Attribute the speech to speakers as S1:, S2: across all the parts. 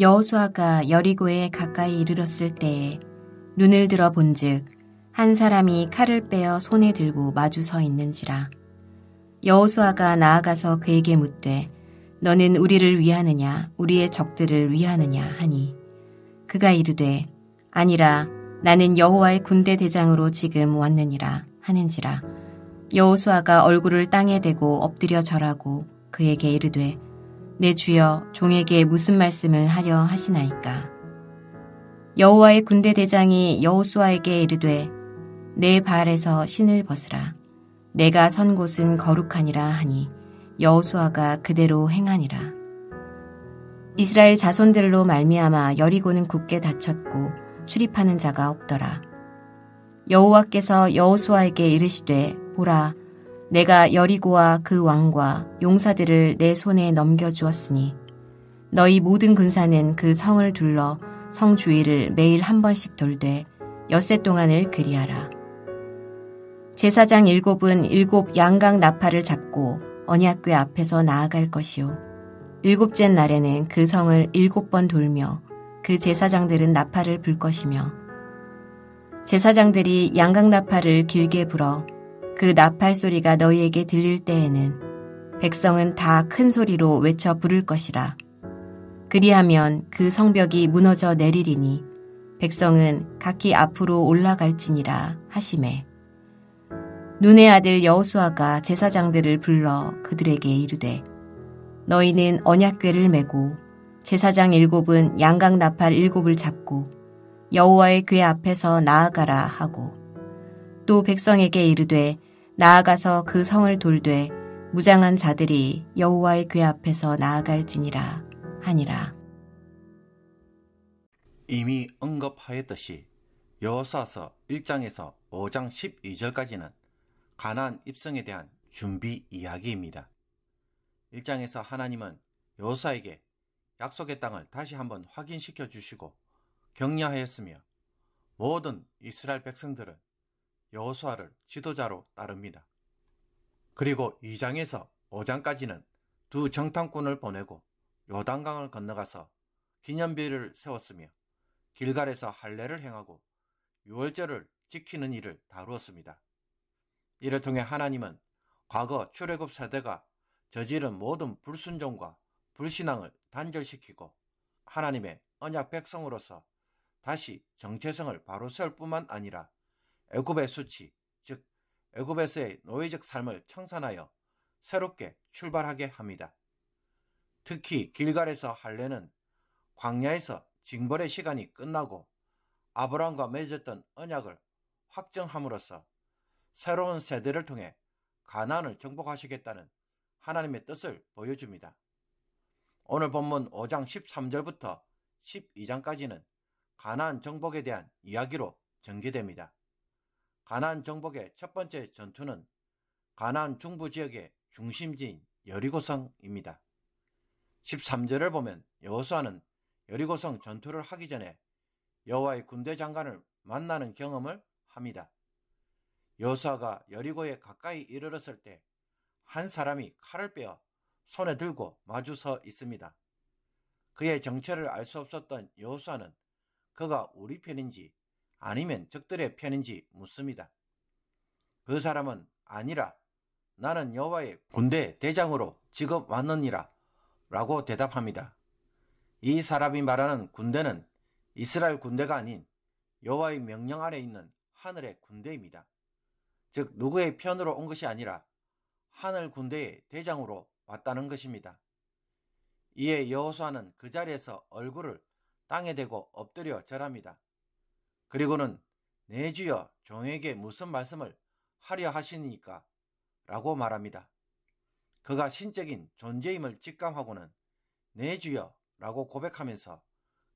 S1: 여호수아가 여리고에 가까이 이르렀을 때에 눈을 들어 본즉 한 사람이 칼을 빼어 손에 들고 마주 서 있는지라. 여호수아가 나아가서 그에게 묻되 너는 우리를 위하느냐 우리의 적들을 위하느냐 하니 그가 이르되 아니라 나는 여호와의 군대 대장으로 지금 왔느니라 하는지라. 여호수아가 얼굴을 땅에 대고 엎드려 절하고 그에게 이르되 내 주여 종에게 무슨 말씀을 하려 하시나이까. 여호와의 군대 대장이 여호수아에게 이르되 내 발에서 신을 벗으라. 내가 선 곳은 거룩하니라 하니 여호수아가 그대로 행하니라. 이스라엘 자손들로 말미암아 여리고는 굳게 닫혔고 출입하는 자가 없더라. 여호와께서 여호수아에게 이르시되 보라 내가 여리고와 그 왕과 용사들을 내 손에 넘겨주었으니 너희 모든 군사는 그 성을 둘러 성 주위를 매일 한 번씩 돌되 엿새 동안을 그리하라. 제사장 7은 7 양각 나팔을 잡고 언약궤 앞에서 나아갈 것이요 7째 날에는 그 성을 7번 돌며 그 제사장들은 나팔을 불 것이며 제사장들이 양각 나팔을 길게 불어 그 나팔 소리가 너희에게 들릴 때에는 백성은 다 큰 소리로 외쳐 부를 것이라. 그리하면 그 성벽이 무너져 내리리니 백성은 각기 앞으로 올라갈지니라 하시매. 눈의 아들 여호수아가 제사장들을 불러 그들에게 이르되 너희는 언약궤를 메고 제사장 7은 양각 나팔 7을 잡고 여호와의 궤 앞에서 나아가라 하고 또 백성에게 이르되 나아가서 그 성을 돌되 무장한 자들이 여호와의 궤 앞에서 나아갈지니라 하니라.
S2: 이미 언급하였듯이 여호수아서 1장에서 5장 12절까지는 가나안 입성에 대한 준비 이야기입니다. 1장에서 하나님은 여호수아에게 약속의 땅을 다시 한번 확인시켜 주시고 격려하였으며 모든 이스라엘 백성들은 여호수아를 지도자로 따릅니다. 그리고 2장에서 5장까지는 두 정탐꾼을 보내고 요단강을 건너가서 기념비를 세웠으며 길갈에서 할례를 행하고 유월절을 지키는 일을 다루었습니다. 이를 통해 하나님은 과거 출애굽 세대가 저지른 모든 불순종과 불신앙을 단절시키고 하나님의 언약 백성으로서 다시 정체성을 바로 세울 뿐만 아니라 애굽의 수치, 즉 애굽에서의 노예적 삶을 청산하여 새롭게 출발하게 합니다. 특히 길갈에서 할례는 광야에서 징벌의 시간이 끝나고 아브라함과 맺었던 언약을 확정함으로써 새로운 세대를 통해 가나안을 정복하시겠다는 하나님의 뜻을 보여줍니다. 오늘 본문 5장 13절부터 12장까지는 가나안 정복에 대한 이야기로 전개됩니다. 가나안 정복의 첫 번째 전투는 가나안 중부 지역의 중심지인 여리고성입니다. 13절을 보면 여호수아는 여리고성 전투를 하기 전에 여호와의 군대 장관을 만나는 경험을 합니다. 여호수아가 여리고에 가까이 이르렀을 때 한 사람이 칼을 빼어 손에 들고 마주 서 있습니다. 그의 정체를 알 수 없었던 여호수아는 그가 우리 편인지 아니면 적들의 편인지 묻습니다. 그 사람은 아니라 나는 여호와의 군대 대장으로 지금 왔느니라 라고 대답합니다. 이 사람이 말하는 군대는 이스라엘 군대가 아닌 여호와의 명령 아래 있는 하늘의 군대입니다. 즉 누구의 편으로 온 것이 아니라 하늘 군대의 대장으로 왔다는 것입니다. 이에 여호수아는 그 자리에서 얼굴을 땅에 대고 엎드려 절합니다. 그리고는 내 주여 종에게 무슨 말씀을 하려 하시니까 라고 말합니다. 그가 신적인 존재임을 직감하고는 내 주여 라고 고백하면서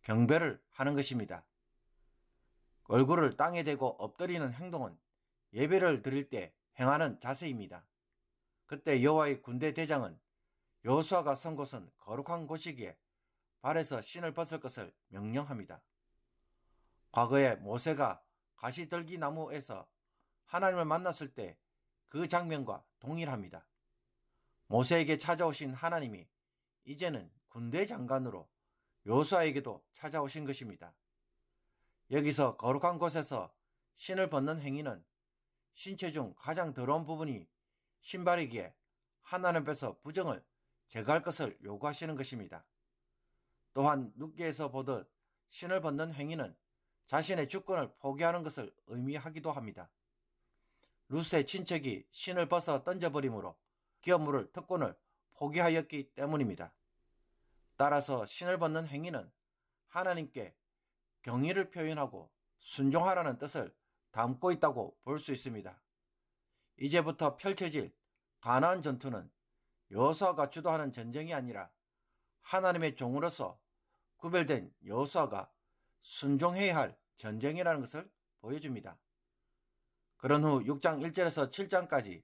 S2: 경배를 하는 것입니다. 얼굴을 땅에 대고 엎드리는 행동은 예배를 드릴 때 행하는 자세입니다. 그때 여호와의 군대 대장은 여호수아가 선 곳은 거룩한 곳이기에 발에서 신을 벗을 것을 명령합니다. 과거에 모세가 가시떨기 나무에서 하나님을 만났을 때 그 장면과 동일합니다. 모세에게 찾아오신 하나님이 이제는 군대 장관으로 여호수아에게도 찾아오신 것입니다. 여기서 거룩한 곳에서 신을 벗는 행위는 신체 중 가장 더러운 부분이 신발이기에 하나님께서 부정을 제거할 것을 요구하시는 것입니다. 또한 룻기에서 보듯 신을 벗는 행위는 자신의 주권을 포기하는 것을 의미하기도 합니다. 룻의 친척이 신을 벗어 던져버림으로 기업물을 특권을 포기하였기 때문입니다. 따라서 신을 벗는 행위는 하나님께 경의를 표현하고 순종하라는 뜻을 담고 있다고 볼 수 있습니다. 이제부터 펼쳐질 가나안 전투는 여호수아가 주도하는 전쟁이 아니라 하나님의 종으로서 구별된 여호수아가 순종해야 할 전쟁이라는 것을 보여줍니다. 그런 후 6장 1절에서 7장까지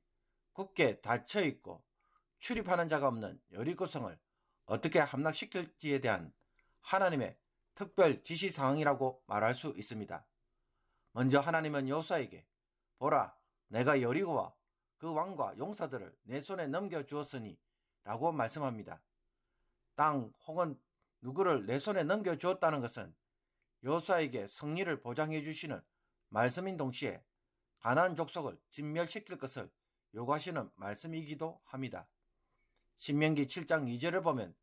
S2: 굳게 닫혀있고 출입하는 자가 없는 여리고성을 어떻게 함락시킬지에 대한 하나님의 특별 지시사항이라고 말할 수 있습니다. 먼저 하나님은 여호수아에게 보라, 내가 여리고와 그 왕과 용사들을 내 손에 넘겨주었으니 라고 말씀합니다. 땅 혹은 누구를 내 손에 넘겨주었다는 것은 여호수아에게 승리를 보장해 주시는 말씀인 동시에 가나안 족속을 진멸시킬 것을 요구하시는 말씀이기도 합니다. 신명기 7장 2절을 보면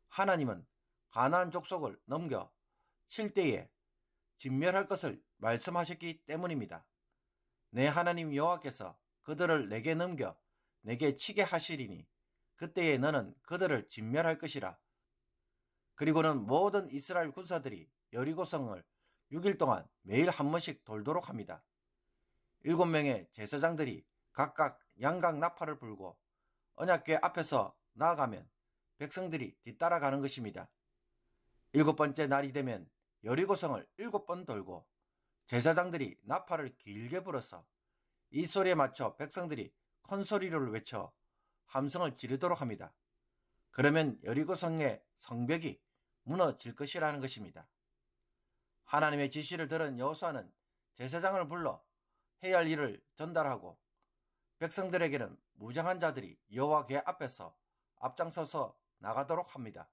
S2: 하나님은 가나안 족속을 넘겨 칠 때에 진멸할 것을 말씀하셨기 때문입니다. 내 하나님 여호와께서 그들을 내게 넘겨 내게 치게 하시리니 그때에 너는 그들을 진멸할 것이라. 그리고는 모든 이스라엘 군사들이 여리고성을 6일 동안 매일 한 번씩 돌도록 합니다. 7명의 제사장들이 각각 양각 나팔을 불고 언약궤 앞에서 나아가면 백성들이 뒤따라가는 것입니다. 7번째 날이 되면 여리고성을 7번 돌고 제사장들이 나팔을 길게 불어서 이 소리에 맞춰 백성들이 큰 소리를 외쳐 함성을 지르도록 합니다. 그러면 여리고성의 성벽이 무너질 것이라는 것입니다. 하나님의 지시를 들은 여호수아는 제사장을 불러 해야 할 일을 전달하고 백성들에게는 무장한 자들이 여호와 궤 앞에서 앞장서서 나가도록 합니다.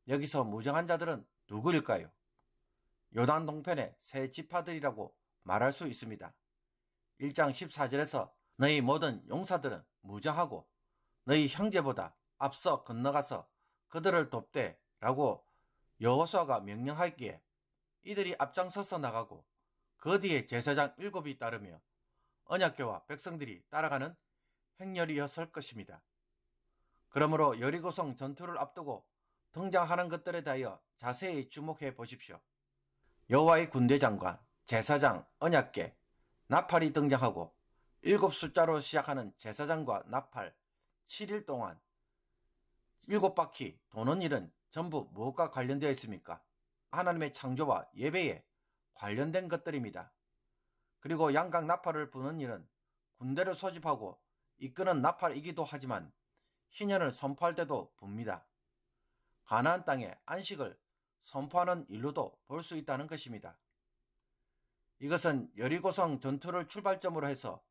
S2: 여기서 무장한 자들은 누구일까요? 요단 동편의 세 지파들이라고 말할 수 있습니다. 1장 14절에서 너희 모든 용사들은 무장하고 너희 형제보다 앞서 건너가서 그들을 돕되 라고 여호수아가 명령하였기에 이들이 앞장서서 나가고 그 뒤에 제사장 7이 따르며 언약궤와 백성들이 따라가는 행렬이었을 것입니다. 그러므로 여리고성 전투를 앞두고 등장하는 것들에 대하여 자세히 주목해 보십시오. 여호와의 군대장관, 제사장, 언약궤, 나팔이 등장하고 7 숫자로 시작하는 제사장과 나팔, 7일 동안 7바퀴 도는 일은 전부 무엇과 관련되어 있습니까? 하나님의 창조와 예배에 관련된 것들입니다. 그리고 양각 나팔을 부는 일은 군대를 소집하고 이끄는 나팔이기도 하지만 희년을 선포할 때도 붑니다. 가나안 땅에 안식을 선포하는 일로도 볼 수 있다는 것입니다. 이것은 여리고성 전투를 출발점으로 해서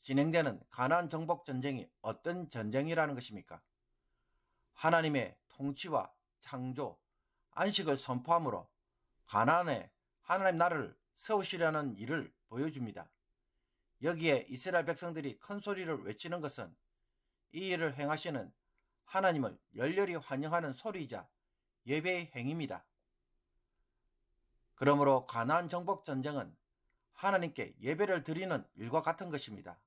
S2: 진행되는 가나안 정복 전쟁이 어떤 전쟁이라는 것입니까? 하나님의 통치와 창조, 안식을 선포함으로 가나안에 하나님 나라를 세우시려는 일을 보여줍니다. 여기에 이스라엘 백성들이 큰 소리를 외치는 것은 이 일을 행하시는 하나님을 열렬히 환영하는 소리이자 예배의 행위입니다. 그러므로 가나안 정복 전쟁은 하나님께 예배를 드리는 일과 같은 것입니다.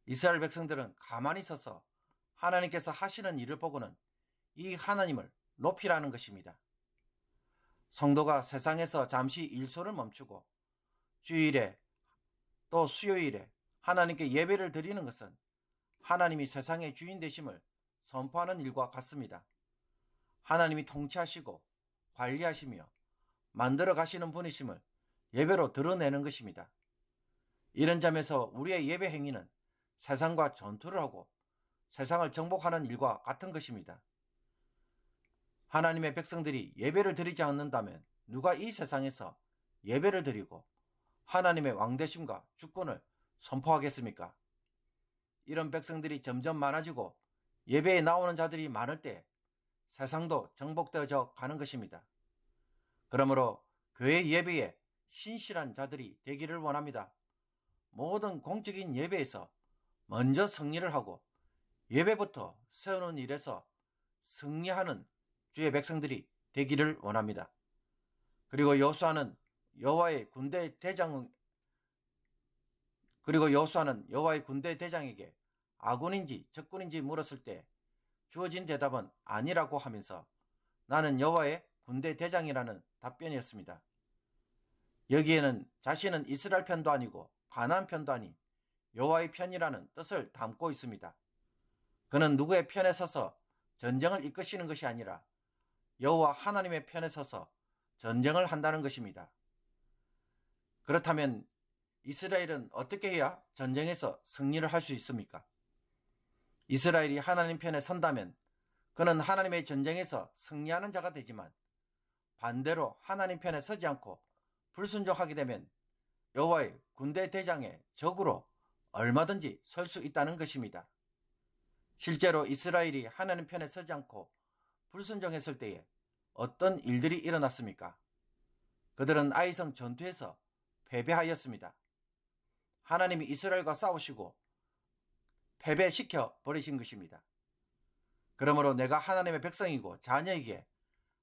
S2: 이스라엘 백성들은 가만히 서서 하나님께서 하시는 일을 보고는 이 하나님을 높이라는 것입니다. 성도가 세상에서 잠시 일소를 멈추고 주일에 또 수요일에 하나님께 예배를 드리는 것은 하나님이 세상의 주인 되심을 선포하는 일과 같습니다. 하나님이 통치하시고 관리하시며 만들어 가시는 분이심을 예배로 드러내는 것입니다. 이런 점에서 우리의 예배 행위는 세상과 전투를 하고 세상을 정복하는 일과 같은 것입니다. 하나님의 백성들이 예배를 드리지 않는다면 누가 이 세상에서 예배를 드리고 하나님의 왕되심과 주권을 선포하겠습니까? 이런 백성들이 점점 많아지고 예배에 나오는 자들이 많을 때 세상도 정복되어져 가는 것입니다. 그러므로 교회 예배에 신실한 자들이 되기를 원합니다. 모든 공적인 예배에서 먼저 승리를 하고 예배부터 세우는 일에서 승리하는 주의 백성들이 되기를 원합니다. 그리고 여호수아는 여호와의 군대 대장에게 아군인지 적군인지 물었을 때 주어진 대답은 아니라고 하면서 나는 여호와의 군대 대장이라는 답변이었습니다. 여기에는 자신은 이스라엘 편도 아니고 가나안 편도 아닌 여호와의 편이라는 뜻을 담고 있습니다. 그는 누구의 편에 서서 전쟁을 이끄시는 것이 아니라 여호와 하나님의 편에 서서 전쟁을 한다는 것입니다. 그렇다면 이스라엘은 어떻게 해야 전쟁에서 승리를 할 수 있습니까? 이스라엘이 하나님 편에 선다면 그는 하나님의 전쟁에서 승리하는 자가 되지만 반대로 하나님 편에 서지 않고 불순종하게 되면 여호와의 군대 대장의 적으로 얼마든지 설 수 있다는 것입니다. 실제로 이스라엘이 하나님 편에 서지 않고 불순종했을 때에 어떤 일들이 일어났습니까? 그들은 아이성 전투에서 패배하였습니다. 하나님이 이스라엘과 싸우시고 패배시켜 버리신 것입니다. 그러므로 내가 하나님의 백성이고 자녀에게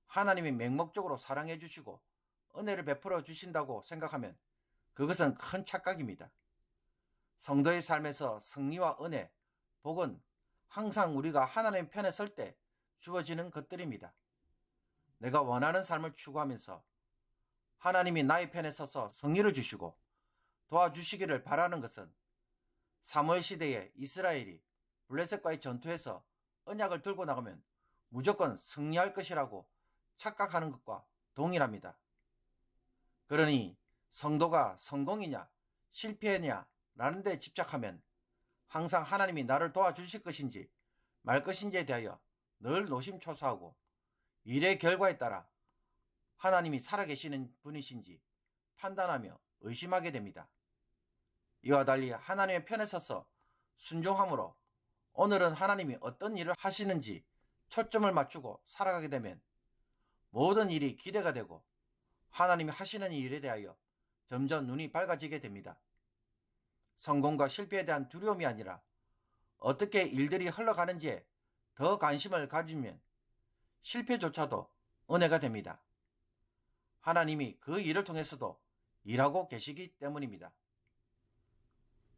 S2: 하나님이 맹목적으로 사랑해 주시고 은혜를 베풀어 주신다고 생각하면 그것은 큰 착각입니다. 성도의 삶에서 승리와 은혜, 복은 항상 우리가 하나님 편에 설 때 주어지는 것들입니다. 내가 원하는 삶을 추구하면서 하나님이 나의 편에 서서 승리를 주시고 도와주시기를 바라는 것은 사무엘 시대에 이스라엘이 블레셋과의 전투에서 언약을 들고 나가면 무조건 승리할 것이라고 착각하는 것과 동일합니다. 그러니 성도가 성공이냐 실패냐 라는 데 집착하면 항상 하나님이 나를 도와주실 것인지 말 것인지에 대하여 늘 노심초사하고 일의 결과에 따라 하나님이 살아계시는 분이신지 판단하며 의심하게 됩니다. 이와 달리 하나님의 편에 서서 순종함으로 오늘은 하나님이 어떤 일을 하시는지 초점을 맞추고 살아가게 되면 모든 일이 기대가 되고 하나님이 하시는 일에 대하여 점점 눈이 밝아지게 됩니다. 성공과 실패에 대한 두려움이 아니라 어떻게 일들이 흘러가는지에 더 관심을 가지면 실패조차도 은혜가 됩니다. 하나님이 그 일을 통해서도 일하고 계시기 때문입니다.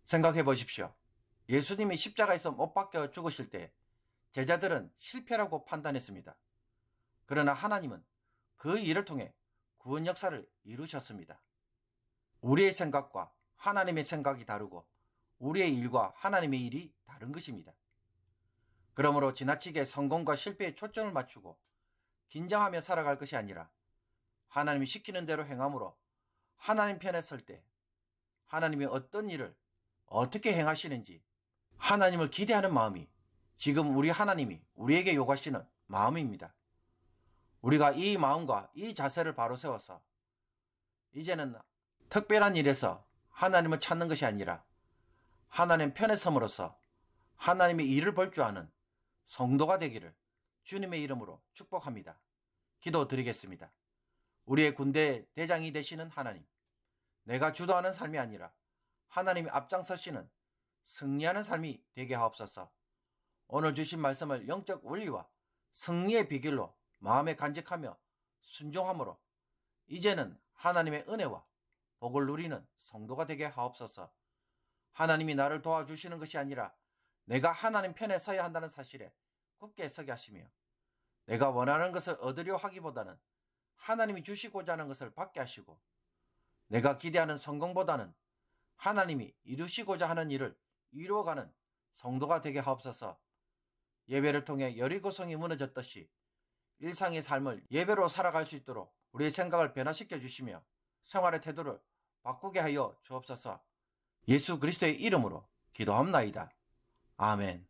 S2: 생각해 보십시오. 예수님이 십자가에서 못 박혀 죽으실 때 제자들은 실패라고 판단했습니다. 그러나 하나님은 그 일을 통해 구원 역사를 이루셨습니다. 우리의 생각과 하나님의 생각이 다르고 우리의 일과 하나님의 일이 다른 것입니다. 그러므로 지나치게 성공과 실패에 초점을 맞추고 긴장하며 살아갈 것이 아니라 하나님이 시키는 대로 행함으로 하나님 편에 설 때 하나님이 어떤 일을 어떻게 행하시는지 하나님을 기대하는 마음이 지금 우리 하나님이 우리에게 요구하시는 마음입니다. 우리가 이 마음과 이 자세를 바로 세워서 이제는 특별한 일에서 하나님을 찾는 것이 아니라 하나님 편에 섬으로써 하나님의 일을 볼 줄 아는 성도가 되기를 주님의 이름으로 축복합니다. 기도드리겠습니다. 우리의 군대 대장이 되시는 하나님, 내가 주도하는 삶이 아니라 하나님이 앞장서시는 승리하는 삶이 되게 하옵소서. 오늘 주신 말씀을 영적 원리와 승리의 비결로 마음에 간직하며 순종함으로 이제는 하나님의 은혜와 복을 누리는 성도가 되게 하옵소서. 하나님이 나를 도와주시는 것이 아니라 내가 하나님 편에 서야 한다는 사실에 굳게 서게 하시며 내가 원하는 것을 얻으려 하기보다는 하나님이 주시고자 하는 것을 받게 하시고 내가 기대하는 성공보다는 하나님이 이루시고자 하는 일을 이루어가는 성도가 되게 하옵소서. 예배를 통해 여리고성이 무너졌듯이 일상의 삶을 예배로 살아갈 수 있도록 우리의 생각을 변화시켜 주시며 생활의 태도를 바꾸게 하여 주옵소서. 예수 그리스도의 이름으로 기도합나이다. 아멘.